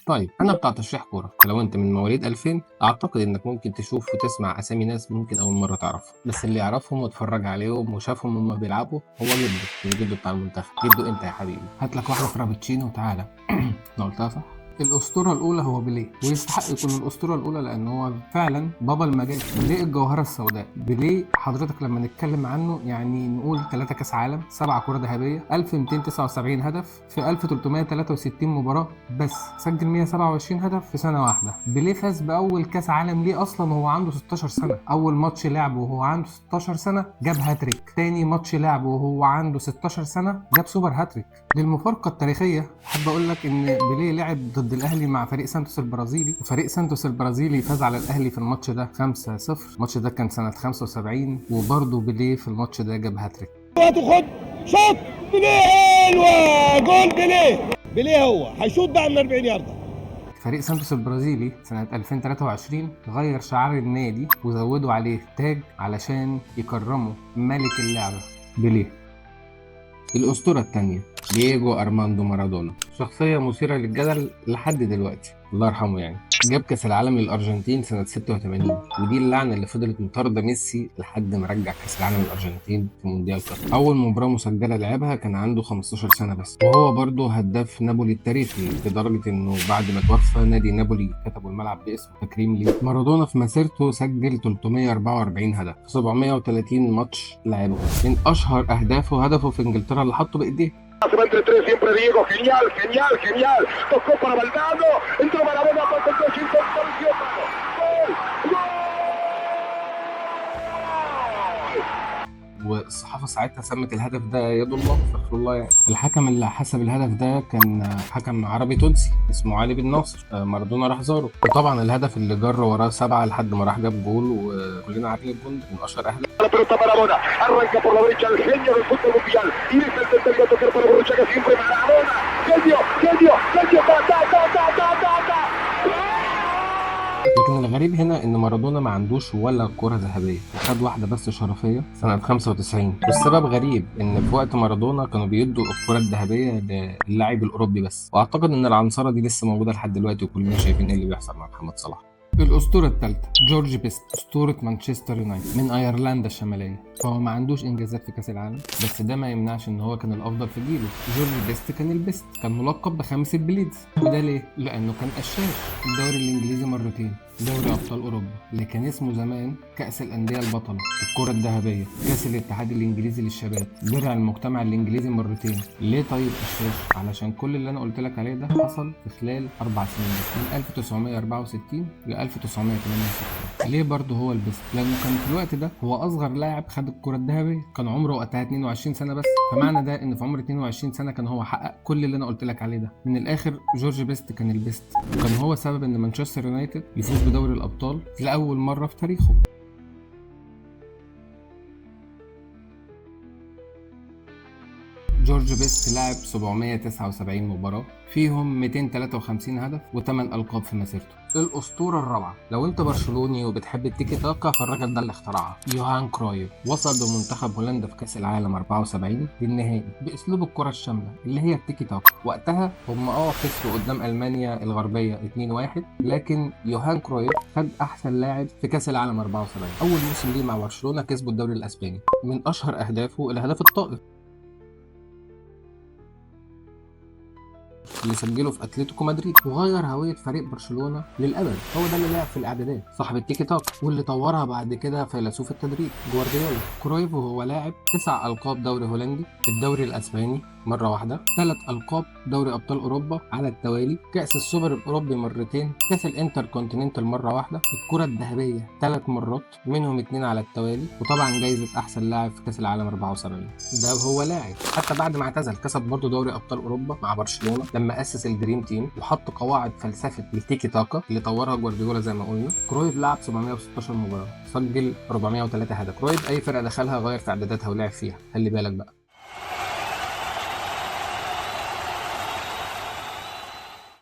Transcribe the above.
طيب انا بتاع تشريح كوره، لو انت من مواليد 2000 اعتقد انك ممكن تشوف وتسمع اسامي ناس ممكن اول مره تعرفها، بس اللي يعرفهم واتفرج عليهم وشافهم هما بيلعبوا هو جده، مش جده بتاع المنتخب. جده انت يا حبيبي، هات لك واحده فرابتشينو وتعالى. انا قلتها صح. الأسطورة الأولى هو بيليه، ويستحق يكون الأسطورة الأولى لأن هو فعلا بابا المجال. بيليه الجوهرة السوداء. بيليه حضرتك لما نتكلم عنه يعني نقول 3 كأس عالم، 7 كرة ذهبية، 1279 هدف في 1363 مباراة، بس سجل 127 هدف في سنة واحدة. بيليه فاز بأول كأس عالم ليه أصلا وهو عنده 16 سنة. أول ماتش لعبه وهو عنده 16 سنة جاب هاتريك، تاني ماتش لعبه وهو عنده 16 سنة جاب سوبر هاتريك. للمفارقة التاريخية أحب أقول لك إن بيليه لعب ضد الأهلي مع فريق سانتوس البرازيلي، وفريق سانتوس البرازيلي فاز على الأهلي في الماتش ده 5-0. الماتش ده كان سنة 75، وبرضه بيليه في الماتش ده جاب هاتريك. خد شوط بيليه، حلوه جول بيليه. بيليه هو هيشوط بقى من 40 ياردة. فريق سانتوس البرازيلي سنة 2023 غير شعار النادي وزودوا عليه تاج علشان يكرموا ملك اللعبة بيليه. الأسطورة التانية دييجو أرماندو مارادونا، شخصية مثيرة للجدل لحد دلوقتي، الله يرحمه يعني. جاب كأس العالم للأرجنتين سنة 86، ودي اللعنة اللي فضلت مطاردة ميسي لحد ما رجع كأس العالم للأرجنتين في مونديال قطر. أول مباراة مسجلة لعبها كان عنده 15 سنة بس، وهو برضه هداف نابولي التاريخي، لدرجة إنه بعد ما توفى نادي نابولي كتبوا الملعب باسمه تكريم ليه. مارادونا في مسيرته سجل 344 هدف في 730 ماتش لعبه. من أشهر أهدافه هدفه في إنجلترا اللي حطه بإيديه. Entre tres siempre Diego, genial, genial, genial. Tocó para Valdano, entró Maradona, tocó el coche, gol, gol. والصحافه ساعتها سمت الهدف ده يد الله، استغفر الله يعني. الحكم اللي حسب الهدف ده كان حكم عربي تونسي اسمه علي بن ناصر. مارادونا راح زاره، وطبعا الهدف اللي جر وراه 7 لحد ما راح جاب جول، وكلنا عارفين الجول من اشهر اهداف. La pelota Maradona, arranca por la derecha el genio del fútbol mundial. Y deja el centro a tocar para Borruchaga, siempre Maradona. Genio, genio, genio, ta, ta, ta, ta, ta, ta, ta. لكن الغريب هنا ان مارادونا ما عندوش ولا كرة ذهبية، وخد واحدة بس شرفية سنة 95. والسبب غريب، ان في وقت مارادونا كانوا بيدوا الكرة الذهبية للاعب الاوروبي بس، واعتقد ان العنصرة دي لسه موجودة لحد دلوقتي، وكلنا شايفين ايه اللي بيحصل مع محمد صلاح. الأسطورة الثالثة جورج بيست، أسطورة مانشستر يونايتد من أيرلندا الشمالية. فهو ما عندوش إنجازات في كأس العالم، بس ده ما يمنعش إن هو كان الأفضل في جيله. جورج بيست كان البيست، كان ملقب بخمس البليدز، وده ليه؟ لأنه كان قشاش. الدوري الإنجليزي مرتين، دوري أبطال أوروبا اللي كان اسمه زمان كأس الأندية البطلة، الكرة الذهبية، كأس الاتحاد الإنجليزي للشباب، درع المجتمع الإنجليزي مرتين. ليه طيب قشاش؟ علشان كل اللي أنا قلت لك عليه ده حصل في خلال 4 سنين بس، من 1964 ل 1968. ليه برضه هو البيست؟ لأنه كان في الوقت ده هو أصغر لاعب خد الكرة الذهبية، كان عمره وقتها 22 سنة بس. فمعنى ده إن في عمر 22 سنة كان هو حقق كل اللي أنا قلت لك عليه ده. من الآخر جورج بيست كان البيست، وكان هو سبب إن مانشستر يونايتد يفوز بدوري الأبطال لأول مرة في تاريخه. جورج بيست لعب 779 مباراة، فيهم 253 هدف و8 ألقاب في مسيرته. الأسطورة الرابعة، لو أنت برشلوني وبتحب التيكي تاكا فالراجل ده اللي اخترعها، يوهان كرويف. وصل بمنتخب هولندا في كأس العالم 74 للنهائي بأسلوب الكرة الشاملة اللي هي التيكي تاكا. وقتها هم خسروا قدام ألمانيا الغربية 2-1، لكن يوهان كرويف خد أحسن لاعب في كأس العالم 74. أول موسم ليه مع برشلونة كسبوا الدوري الأسباني. من أشهر أهدافه الهدف الطائف اللي سجله في اتلتيكو مدريد، وغير هويه فريق برشلونه للابد. هو ده اللي لعب في الاعدادات، صاحب التيكي تاك، واللي طورها بعد كده فيلسوف التدريب جوارديولا. كرويف وهو لاعب 9 القاب دوري هولندي، الدوري الاسباني مره واحده، 3 القاب دوري ابطال اوروبا على التوالي، كاس السوبر الاوروبي مرتين، كاس الانتر كونتيننتال مره واحده، الكره الذهبيه 3 مرات منهم 2 على التوالي، وطبعا جايزه احسن لاعب في كاس العالم 74. ده هو لاعب. حتى بعد ما اعتزل كسب برضه دوري ابطال اوروبا مع برشلونه لما اسس الدريم تيم، وحط قواعد فلسفه التيكي تاكا اللي طورها جوارديولا زي ما قلنا. كرويف لعب 716 مباراه، سجل 403 هدف. كرويف اي فرقه دخلها غير في اعداداتها ولعب فيها، خلي بالك بقى.